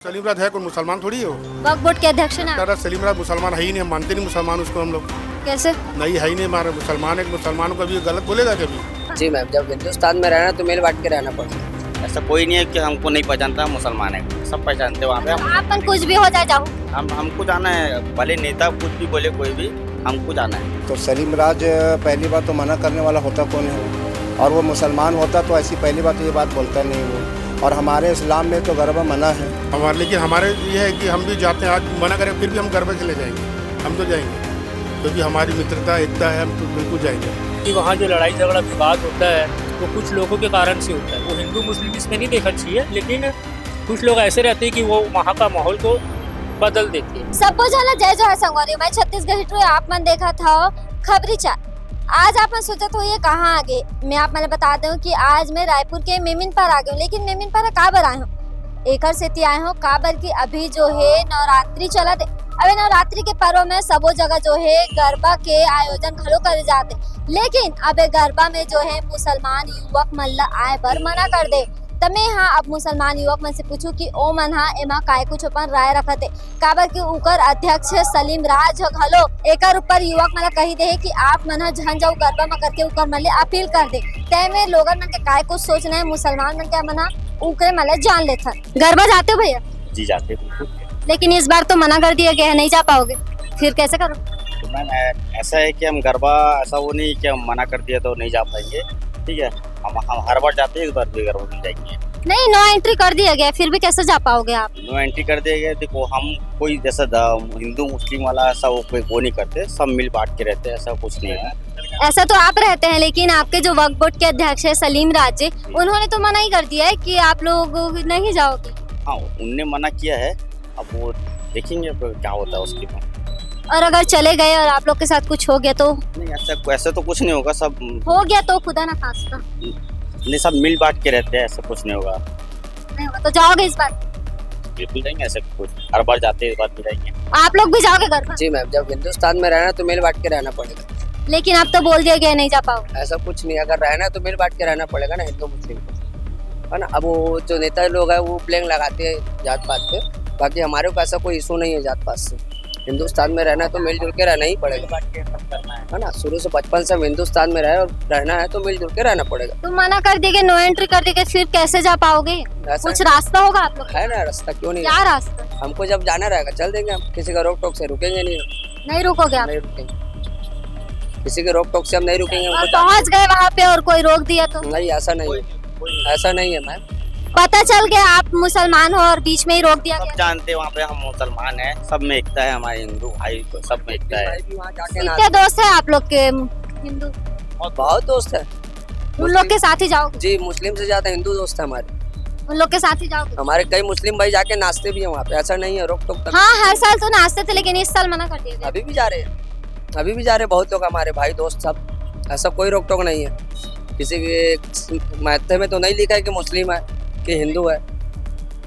सलीम राज है कोई मुसलमान थोड़ी हो। वक्फ बोर्ड के अध्यक्ष हैं आप? दादा सलीम राज मुसलमान है ही नहीं, हम मानते नहीं मुसलमान उसको हम लोग। कैसे? नहीं है ही नहीं, हमारे मुसलमान है, मुसलमानों को भी गलत बोलेगा कभी। जी मैम, जब हिंदुस्तान में रहना तो मेल बांट के रहना पड़ेगा। ऐसा कोई नहीं है कि हमको नहीं पहचानता मुसलमान है, सब पहचानते वहाँ पे। आपन कुछ भी हो जाए जाओ, हमको जाना है, भले नेता कुछ भी बोले कोई भी, हमको जाना है। तो सलीम राज पहली बात तो मना करने वाला होता कौन है, और वो मुसलमान होता तो ऐसी पहली बात तो ये बात बोलता नहीं वो। और हमारे इस्लाम में तो गरबा मना है हमारे, लेकिन हमारे ये है कि हम भी जाते हैं, आज मना करें फिर भी हम गरबा चले जाएंगे, हम तो जाएंगे क्योंकि हमारी मित्रता एकता है, हम तो बिल्कुल जाएंगे। कि वहाँ जो लड़ाई झगड़ा विवाद होता है वो कुछ लोगों के कारण से होता है। वो हिंदू मुस्लिम इसमें नहीं देखना चाहिए, लेकिन कुछ लोग ऐसे रहते हैं कि वो वहाँ का माहौल को बदल देते हैं। सबको जाला जय जय संगवारी। मैं छत्तीसगढ़ हिटरो आप मन देखा था खबरी चार। आज आप मन सोचा तो ये कहाँ आ गए। मैं आप मैंने बता दूं कि आज मैं रायपुर के मेमिन पर आ गई हूँ, लेकिन मेमिन पर काबर आए हूँ, एकर सेती आए हूँ काबर की अभी जो है नवरात्रि चला थे। अभी नवरात्रि के पर्व में सबो जगह जो है गरबा के आयोजन घलो करे जाते, लेकिन अबे गरबा में जो है मुसलमान युवक मन ला आए बर मना कर दे। तब मैं हाँ अब मुसलमान युवक मन से पूछूं कि ओ मन हाँ एमा काय कुछ अपन राय रखते, काबर की उकर अध्यक्ष सलीम राज घलो एकर ऊपर युवक मन कही दे कि आप मन हा झन जाओ गरबा में करके उकर मन ले अपील कर दे। तय में लोगन मन के काय कुछ सोचना है, मुसलमान मन के मन हा उकरे मन ले जान लेथन। गरबा जाते हो भैया? जी जाते बिल्कुल। लेकिन इस बार तो मना कर दिया गया है, नहीं जा पाओगे, फिर कैसे करो? तो मैम ऐसा है कि हम गरबा ऐसा वो नहीं कि हम मना कर दिया तो नहीं जा पाएंगे, ठीक है। हम हर बार जाते हैं, इस बार भी गरबा में जाएंगे। नहीं, नो एंट्री कर दिया गया, फिर भी कैसे जा पाओगे आप? नो एंट्री कर दिया गया। देखो हम कोई जैसा हिंदू मुस्लिम वाला ऐसा वो नहीं करते, सब मिल बांट के रहते हैं, ऐसा कुछ नहीं है। ऐसा तो आप रहते हैं, लेकिन आपके जो वक्फ बोर्ड के अध्यक्ष है सलीम राज जी, उन्होंने तो मना ही कर दिया है कि आप लोग नहीं जाओगे। हाँ, उनने मना किया है, अब वो देखेंगे क्या होता है उसके बाद। और अगर चले गए और आप लोग के साथ कुछ हो गया तो? नहीं, ऐसा तो कुछ नहीं होगा, सब हो गया तो खुदा ना खास्ता नहीं, सब मिल बांट के रहते हैं, ऐसा कुछ नहीं होगा। नहीं होगा तो जाओगे इस बार? बिल्कुल जाएंगे, ऐसा कुछ हर बार जाते हैं, इस बार भी जाएंगे। आप लोग भी जाओगे घर पर? जी मैम, जब हिंदुस्तान में रहना तो मेल बांट के रहना पड़ेगा। लेकिन अब तो बोल दिया गया नहीं जा पाओगे। ऐसा कुछ नहीं, अगर रहना है तो मेल बांट के रहना पड़ेगा ना हिंदू मुस्लिम को, है ना। अब वो जो नेता लोग हैं वो ब्लेम लगाते हैं जात पात पे, बाकी हमारे को ऐसा कोई इशू नहीं है जात पात से। हिंदुस्तान में रहना है तो मिलजुल के रहना ही पड़ेगा, है ना। शुरू से बचपन से हम हिंदुस्तान में रहे और रहना है तो मिलजुल के रहना पड़ेगा। तो मना कर देंगे, नो एंट्री कर देंगे, फिर कैसे जा पाओगे? कुछ रास्ता होगा आप लोग? है ना रास्ता, क्यों नहीं? क्या रास्ता? हमको जब जाना रहेगा चल देंगे हम, किसी का रोक टोक से रुकेंगे नहीं। नहीं रुकोगे आप? नहीं रुकेंगे, किसी के रोक टोक से हम नहीं रुकेंगे। और पहुंच गए वहाँ पे और कोई रोक दिया तो? नहीं, ऐसा नहीं है, ऐसा नहीं है मैम। पता चल गया आप मुसलमान हो और बीच में ही रोक दिया सब गया। जानते हैं वहाँ पे हम मुसलमान हैं, सब में एकता है, हमारे हिंदू भाई को सब में एकता है। कितने दोस्त हैं आप लोग के हिंदू? बहुत दोस्त है, उन लोग के साथ ही जाओगे? जी मुस्लिम से ज्यादा हिंदू दोस्त है हमारे। उन लोग के साथ ही जाओगे? हमारे कई मुस्लिम भाई जाके नाचते भी हैं वहाँ पे, ऐसा नहीं है रोक टोक। हाँ, हर साल तो नाचते थे, लेकिन इस साल मना कर दिया गया। अभी भी जा रहे हैं, अभी भी जा रहे हैं बहुत लोग हमारे भाई दोस्त सब, ऐसा कोई रोक टोक नहीं है। किसी के माथे में तो नहीं लिखा है कि मुस्लिम है कि हिंदू है।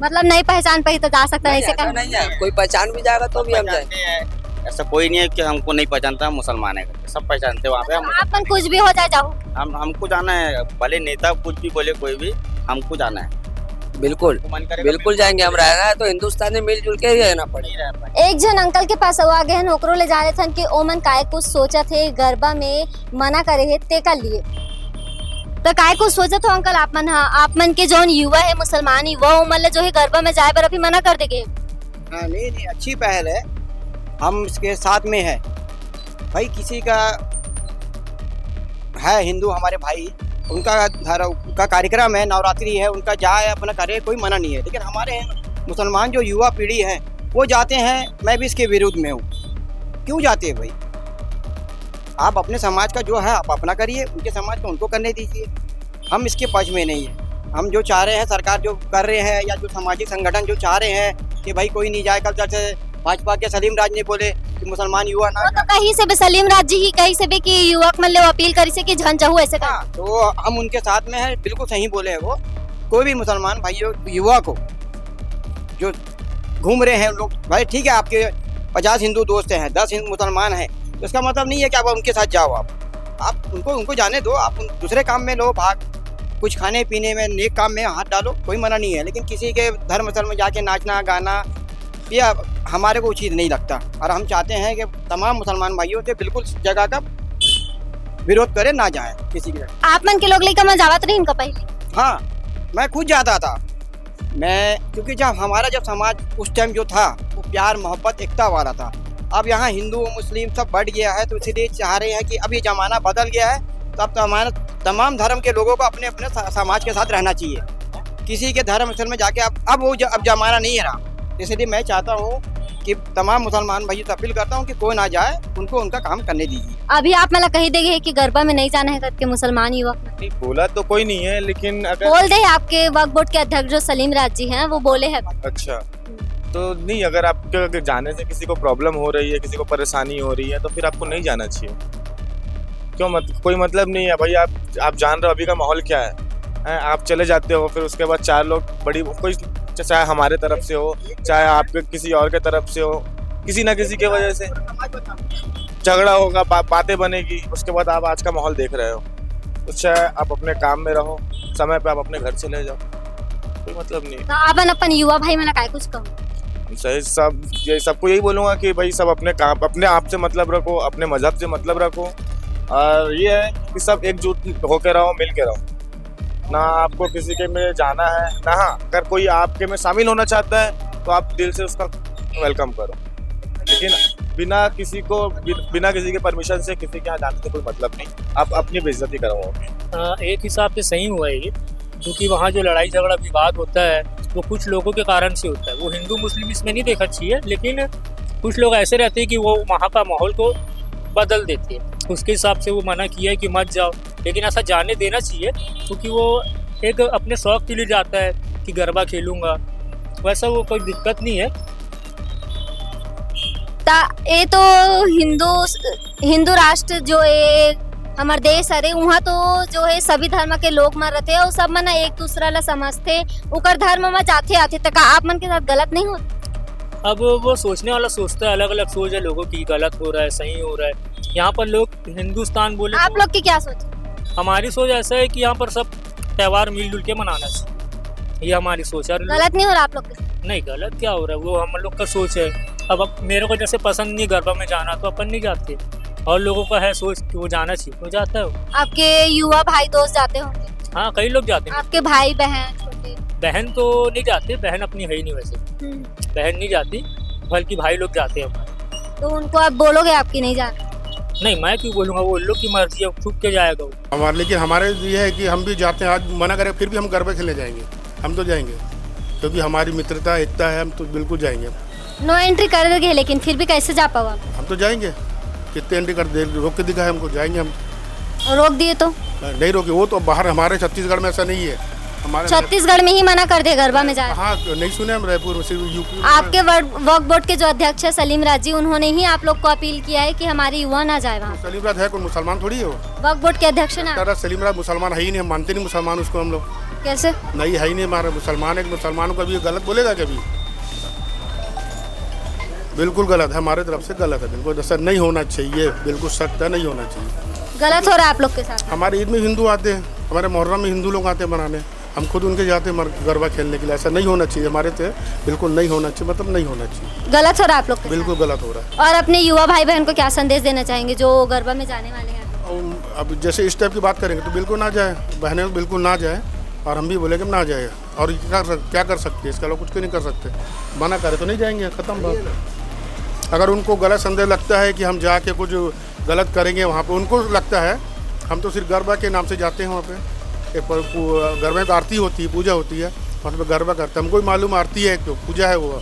मतलब नहीं पहचान पाई तो जा सकता है, ऐसे ऐसा नहीं है, कोई पहचान भी जाएगा तो भी हम जाएंगे। ऐसा कोई नहीं है कि हमको नहीं पहचानता मुसलमान है, सब पहचानते हैं वहाँ पे। आपन कुछ भी हो जाए जाओ, हमको जाना है, भले नेता कुछ भी बोले कोई भी, हमको जाना है। बिल्कुल बिल्कुल जाएंगे, हम रहना है तो हिंदुस्तान में मिलजुल के ही रहना पड़ेगा। एक जन अंकल के पास हुआ गए नौकरों ले जा रहे थे कि ओमन काय कुछ सोचा थे गरबा में मना करे है ते कर लिए, तो काय कुछ सोचा तो अंकल आप मन? हाँ, आप मन के जो युवा है मुसलमान युवा उमर जो है गरबा में जाए पर अभी मना कर देंगे। हाँ नहीं, अच्छी पहल है, हम इसके साथ में है भाई। किसी का है हिंदू हमारे भाई, उनका कार्यक्रम है, नवरात्रि है, उनका जाए अपना करे, कोई मना नहीं है। लेकिन हमारे मुसलमान जो युवा पीढ़ी है वो जाते हैं, मैं भी इसके विरुद्ध में हूँ। क्यों जाते हैं भाई? आप अपने समाज का जो है आप अपना करिए, उनके समाज को उनको करने दीजिए। हम इसके पक्ष में नहीं है। हम जो चाह रहे हैं, सरकार जो कर रहे हैं या जो सामाजिक संगठन जो चाह रहे हैं कि भाई कोई नहीं जाए, कल जैसे भाजपा के सलीम राज ने बोले कि मुसलमान युवा ना, तो कहीं से भी सलीम राज जी ही कहीं से भी कि युवक मन ले अपील करी से कि झन जाऊ ऐसे कर। हाँ, तो हम उनके साथ में है, बिल्कुल सही बोले हैं वो। कोई भी मुसलमान भाइयों युवा को जो घूम रहे हैं लोग, भाई ठीक है आपके 50 हिंदू दोस्त हैं, 10 मुसलमान हैं, तो इसका मतलब नहीं है कि आप उनके साथ जाओ। आप उनको जाने दो, आप दूसरे काम में लो भाग। कुछ खाने पीने में नेक काम में हाथ डालो, कोई मना नहीं है, लेकिन किसी के धर्म स्थल में जाके नाचना गाना ये हमारे को उचित नहीं लगता। और हम चाहते हैं कि तमाम मुसलमान भाइयों से बिल्कुल जगह का विरोध करे, ना जाए किसी के। आप मन के लोग लेकर मैं जावत रही इनका पहले। हाँ, मैं खुद जाता था। मैं क्योंकि जब समाज उस टाइम जो था वो प्यार मोहब्बत एकता वाला था। अब यहाँ हिंदू मुस्लिम सब बढ़ गया है, तो इसीलिए चाह रहे हैं कि अब ये ज़माना बदल गया है, तो अब हमारा तमाम धर्म के लोगों को अपने अपने समाज के साथ रहना चाहिए। किसी के धर्म स्थल में जाके अब ज़माना नहीं रहा। इसलिए मैं चाहता हूँ कि तमाम मुसलमान भाइयों से अपील करता हूँ कि कोई ना जाए, उनको उनका काम करने दीजिए। अभी आप मतलब कही देंगे कि गरबा में नहीं जाना है करके मुसलमान युवक नहीं बोला तो कोई नहीं है, लेकिन अगर बोल दे। आपके वक्फ बोर्ड के अध्यक्ष जो सलीम राज जी हैं वो बोले हैं। अच्छा तो नहीं, अगर आपके अगर जाने से किसी को प्रॉब्लम हो रही है, किसी को परेशानी हो रही है, तो फिर आपको नहीं जाना चाहिए। क्यों कोई मतलब नहीं है भाई। आप जान रहे हो अभी का माहौल क्या है, आप चले जाते हो, फिर उसके बाद चार लोग बड़ी कोई, चाहे हमारे तरफ से हो चाहे आपके किसी और के तरफ से हो, किसी ना किसी के वजह से झगड़ा होगा, बातें बनेगी, उसके बाद आप आज का माहौल देख रहे हो। उससे आप अपने काम में रहो, समय पे आप अपने घर चले जाओ, कोई मतलब नहीं। तो आप अपन युवा भाई मैंने काय कुछ कहूँ सही सबको यही बोलूँगा कि भाई सब अपने काम अपने आप से मतलब रखो, अपने मजहब से मतलब रखो, और ये है कि सब एकजुट होकर रहो, मिल के रहो। ना आपको किसी के में जाना है ना, हाँ अगर कोई आपके में शामिल होना चाहता है तो आप दिल से उसका वेलकम करो, लेकिन बिना किसी के परमिशन से किसी के यहाँ जाने से कोई मतलब नहीं। आप अपनी बेइज्जती करवाओगे। एक हिसाब से सही हुआ है ये, क्योंकि वहाँ जो लड़ाई झगड़ा विवाद होता है वो कुछ लोगों के कारण से होता है। वो हिंदू मुस्लिम इसमें नहीं देखना चाहिए, लेकिन कुछ लोग ऐसे रहते हैं कि वो वहाँ का माहौल को बदल देते हैं। उसके हिसाब से वो मना किया है कि मत जाओ, लेकिन ऐसा जाने देना चाहिए, क्योंकि वो एक अपने शौक के लिए जाता है कि गरबा खेलूँगा, वैसा वो कोई दिक्कत नहीं है। ये तो हिंदू राष्ट्र जो है हमारे देश अरे वहाँ तो जो है सभी धर्म के लोग मर रहे थे और सब मन एक दूसरा ला समझते, उकर धर्म में जाते आते तक आप मन के साथ गलत नहीं होता। अब वो सोचने वाला सोचता है, अलग अलग सोच है लोगों की, गलत हो रहा है सही हो रहा है। यहाँ पर लोग हिंदुस्तान बोले, आप लोग की क्या सोच? हमारी सोच ऐसा है कि यहाँ पर सब त्योहार मिलजुल के मनाना चाहिए, ये हमारी सोच है। गलत नहीं हो रहा आप लोग के? नहीं गलत क्या हो रहा है, वो हम लोग का सोच है। अब मेरे को जैसे पसंद नहीं गरबा में जाना तो अपन नहीं जाते, और लोगों का है सोच कि वो जाना चाहिए तो जाता है वो। आपके युवा भाई दोस्त जाते होंगे? हाँ कई लोग जाते हैं। आपके भाई बहन छोटे? बहन तो नहीं जाते, बहन अपनी है ही नहीं वैसे, बहन नहीं जाती, बल्कि भाई लोग जाते हैं। तो उनको आप बोलोगे आपकी नहीं जाना? नहीं मैं क्यों बोलूँगा, वो लोग की मर्जी है, छुप के जाएगा वो। लेकिन हमारे ये है कि हम भी जाते हैं, आज मना करें फिर भी हम गरबा खेलने जाएंगे, हम तो जाएंगे, क्योंकि हमारी मित्रता एकता है, हम तो बिल्कुल जाएंगे। नो एंट्री कर दोगे, लेकिन फिर भी कैसे जा पाओ? हम तो जाएंगे, कितने एंट्री कर दे, रोक के दिखा है हमको, जाएंगे हम। रोक दिए तो? नहीं रोके, वो तो बाहर हमारे छत्तीसगढ़ में ऐसा नहीं है। हमारे छत्तीसगढ़ में ही मना कर दे गरबा में जाए? हाँ नहीं सुने हम, रायपुर में सिर्फ यूपी। आपके वक्फ बोर्ड के जो अध्यक्ष है सलीम राज जी, उन्होंने ही आप लोग को अपील किया है कि हमारे युवा ना जाए वहाँ। सलीम राज है कोई मुसलमान थोड़ी है वो, वक्फ बोर्ड के अध्यक्ष ना। सलीम राज मुसलमान है ही नहीं, हम मानते नहीं मुसलमान उसको हम लोग। कैसे नहीं है ही नहीं, हमारा मुसलमान है, मुसलमानों को कभी गलत बोलेगा कभी? बिल्कुल गलत है, हमारे तरफ से गलत है, बिल्कुल ऐसा नहीं होना चाहिए, बिल्कुल सख्त है, नहीं होना चाहिए। गलत हो रहा है आप लोग के साथ? हमारे ईद में हिंदू आते हैं, हमारे मुहर्रम में हिंदू लोग आते हैं मनाने, हम खुद उनके जाते हैं गरबा खेलने के लिए। ऐसा नहीं होना चाहिए, हमारे से बिल्कुल नहीं होना चाहिए, मतलब नहीं होना चाहिए। गलत हो रहा है आप लोग के बिल्कुल साथ? गलत हो रहा है। और अपने युवा भाई बहन को क्या संदेश देना चाहेंगे जो गरबा में जाने वाले हैं? अब जैसे इस टाइप की बात करेंगे तो बिल्कुल ना जाए, बहनें बिल्कुल ना जाए, और हम भी बोलेंगे ना जाए। और क्या कर सकते हैं, इसका लोग कुछ नहीं कर सकते, मना करे तो नहीं जाएंगे, ख़त्म बात। अगर उनको गलत संदेह लगता है कि हम जाके कुछ गलत करेंगे वहाँ पे, उनको लगता है, हम तो सिर्फ गरबा के नाम से जाते हैं वहाँ पे। एक गरबा में आरती होती है, पूजा होती है, वहाँ पे गरबा करते हैं। हमको भी मालूम आरती है, तो पूजा है, वो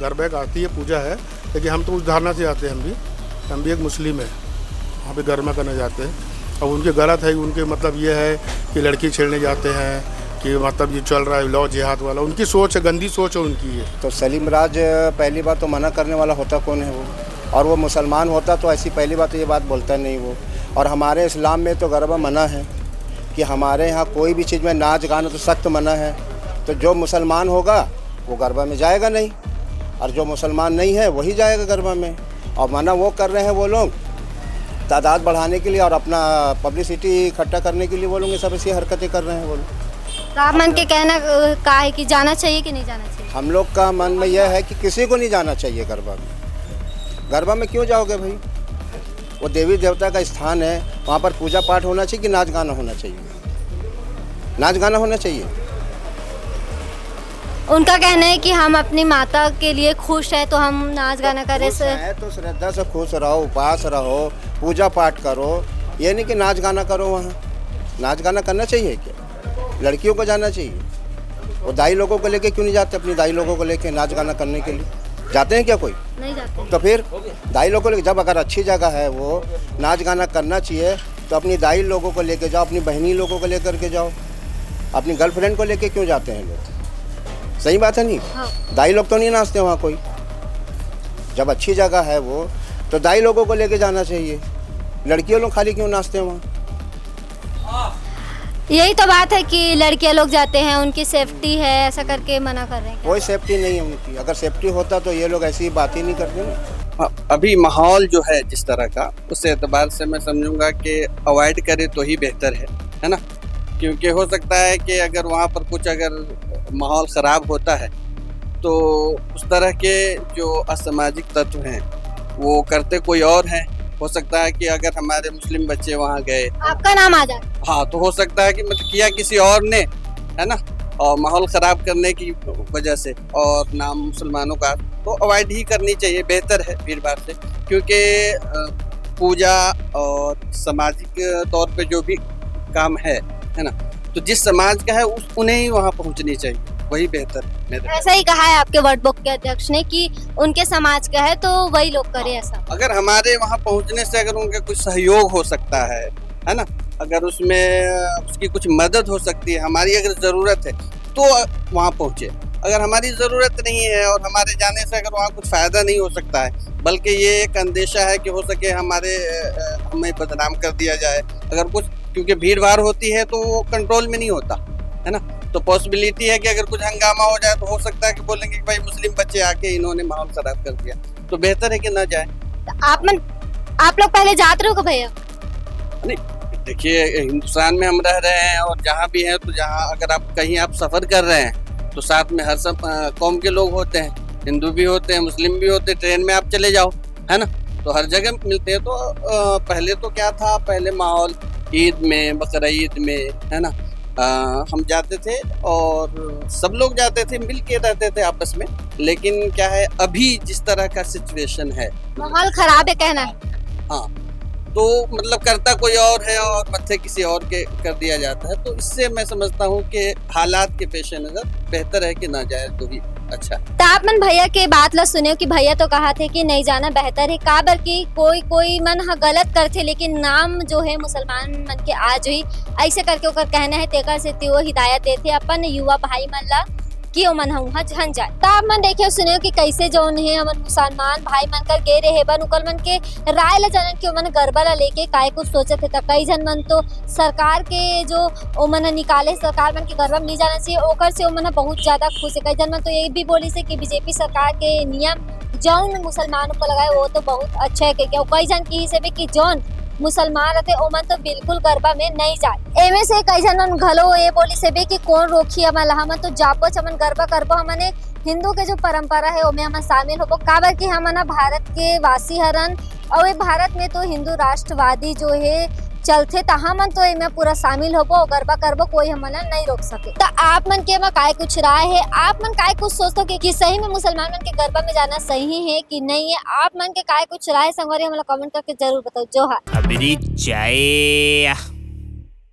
गरबा एक आरती है, पूजा है, लेकिन हम तो उस धारणा से जाते हैं। हम भी एक मुस्लिम है, वहाँ पे गरबा करने जाते हैं। अब उनके गलत है, उनके मतलब ये है कि लड़की छेड़ने जाते हैं, कि मतलब ये चल रहा है लॉ जिहाद वाला, उनकी सोच है, गंदी सोच है उनकी ये। तो सलीम राज पहली बात तो मना करने वाला होता कौन है वो, और वो मुसलमान होता तो ऐसी पहली बात तो ये बात बोलता नहीं वो। और हमारे इस्लाम में तो गरबा मना है, कि हमारे यहाँ कोई भी चीज़ में नाच गाना तो सख्त मना है। तो जो मुसलमान होगा वो गरबा में जाएगा नहीं, और जो मुसलमान नहीं है वही जाएगा गरबा में। और मना वो कर रहे हैं वो लोग तादाद बढ़ाने के लिए और अपना पब्लिसिटी इकट्ठा करने के लिए वो लोग ये सब ऐसी हरकतें कर रहे हैं वो लोग। तो आप मन के कहना का है कि जाना चाहिए कि नहीं जाना चाहिए? हम लोग का मन में यह है कि किसी को नहीं जाना चाहिए गरबा में। गरबा में क्यों जाओगे भाई? वो देवी देवता का स्थान है, वहाँ पर पूजा पाठ होना चाहिए कि नाच गाना होना चाहिए? नाच गाना होना चाहिए। उनका कहना है कि हम अपनी माता के लिए खुश है तो हम नाच गाना करें खुश है तो श्रद्धा से खुश रहो, उपास रहो, पूजा पाठ करो, ये नहीं कि नाच गाना करो। वहाँ नाच गाना करना चाहिए क्या? लड़कियों को जाना चाहिए। वो दाई लोगों को लेके क्यों नहीं जाते? अपनी दाई लोगों को लेके नाच गाना करने के लिए जाते हैं क्या? कोई नहीं जाते। तो फिर दाई लोगों को लेके, जब अगर अच्छी जगह है वो नाच गाना करना चाहिए तो अपनी दाई लोगों को लेके जाओ, अपनी बहनी लोगों को लेकर के जाओ। अपनी गर्लफ्रेंड को लेके क्यों जाते हैं लोग? सही बात है नहीं? हाँ। दाई लोग तो नहीं नाचते वहाँ कोई। जब अच्छी जगह है वो तो दाई लोगों को लेके जाना चाहिए। लड़कियों लोग खाली क्यों नाचते हैं वहाँ? यही तो बात है कि लड़कियां लोग जाते हैं, उनकी सेफ्टी है, ऐसा करके मना कर रहे हैं। कोई सेफ्टी नहीं है उनकी। अगर सेफ्टी होता तो ये लोग ऐसी बात ही नहीं करते ना। अभी माहौल जो है जिस तरह का, उस एतबार से मैं समझूंगा कि अवॉइड करे तो ही बेहतर है ना? क्योंकि हो सकता है कि अगर वहाँ पर कुछ अगर माहौल ख़राब होता है तो उस तरह के जो असामाजिक तत्व हैं वो करते कोई और हैं। हो सकता है कि अगर हमारे मुस्लिम बच्चे वहाँ गए, आपका नाम आ जाए, हाँ, तो हो सकता है कि मतलब किया किसी और ने, है ना, और माहौल ख़राब करने की वजह से और नाम मुसलमानों का, तो अवॉइड ही करनी चाहिए, बेहतर है भीड़ भाड़ से। क्योंकि पूजा और सामाजिक तौर पे जो भी काम है ना, तो जिस समाज का है उन्हें ही वहाँ पहुँचनी चाहिए, वही बेहतर है। ऐसा ही कहा है आपके वर्ड बुक के अध्यक्ष ने कि उनके समाज का है तो वही लोग करें ऐसा। अगर हमारे वहाँ पहुँचने से अगर उनका कुछ सहयोग हो सकता है ना, अगर उसमें उसकी कुछ मदद हो सकती है, हमारी अगर ज़रूरत है तो वहाँ पहुँचे। अगर हमारी ज़रूरत नहीं है और हमारे जाने से अगर वहाँ कुछ फ़ायदा नहीं हो सकता है, बल्कि ये एक अंदेशा है कि हो सके हमें बदनाम कर दिया जाए अगर कुछ, क्योंकि भीड़ भाड़ होती है तो वो कंट्रोल में नहीं होता है ना, तो पॉसिबिलिटी है कि अगर कुछ हंगामा हो जाए तो हो सकता है कि बोलेंगे कि भाई मुस्लिम बच्चे आके इन्होंने माहौल खराब कर दिया, तो बेहतर है कि ना जाए। आप लोग पहले जाते रहो भैया? नहीं, देखिए हिंदुस्तान में हम रह रहे हैं और जहाँ भी हैं तो जहाँ अगर आप कहीं आप सफ़र कर रहे हैं तो साथ में हर सब कौम के लोग होते हैं, हिंदू भी होते हैं, मुस्लिम भी होते हैं। ट्रेन में आप चले जाओ, है ना, तो हर जगह मिलते हैं। तो पहले तो क्या था, पहले माहौल ईद में, बकरीद में, है ना, हम जाते थे और सब लोग जाते थे, मिल के रहते थे आपस में। लेकिन क्या है, अभी जिस तरह का सिचुएशन है, माहौल खराब है कहना है। हाँ, तो मतलब करता कोई और है और मत्थे किसी और के कर दिया जाता है। तो इससे मैं समझता हूँ कि हालात के पेश नज़र बेहतर है कि ना जाए तो ही अच्छा। तो आप मन भैया के बात ला सुने कि भैया तो कहा थे कि नहीं जाना बेहतर है, काबर की कोई मन गलत करते लेकिन नाम जो है मुसलमान मन के आज हुई ऐसे करके ओकर कहना है, तेकर से त्यो हिदायत देते अपन युवा भाई मन ला कि ओ मन वहाँ झन जाए। तो आप मन देखे सुने कि कैसे जो है हमन मुसलमान भाई मन कर गे रहे बन उकल मन के राय ला जानन कि मन गरबा ला लेके काय कुछ सोचत थे। कई जन मन तो सरकार के जो ओ मन निकाले, सरकार मन के गरबा में नहीं जाना चाहिए, ओकर से ओ मन बहुत ज्यादा खुश है। कई जन मन तो ये भी बोली से कि बीजेपी सरकार के नियम जौन मुसलमानों को लगाए वो तो बहुत अच्छा है। क्या कई जन की हिस्से में कि जौन मुसलमान रहते ओमन तो बिल्कुल गरबा में नहीं जाए। एमे से कई जन मन घलो ये बोली से भी कि कौन रोकी हमन हमन तो जापो चमन गरबा करबो, हमने हिंदू के जो परंपरा है ओमे हमन शामिल होबो। काबर कि हमन भारत के वासी हरन और ये भारत में तो हिंदू राष्ट्रवादी जो है चलते, तो हमन तो इनमें पूरा शामिल होबो, गरबा करबो, कोई हमन नहीं रोक सके। तो आप मन के में काय कुछ राय है, आप मन काय कुछ सोचते हो कि सही में मुसलमान मन के गरबा में जाना सही है कि नहीं है? आप मन के काय कुछ राय संगवारी हमला कमेंट करके जरूर बताओ। जोहार। अबरी चाय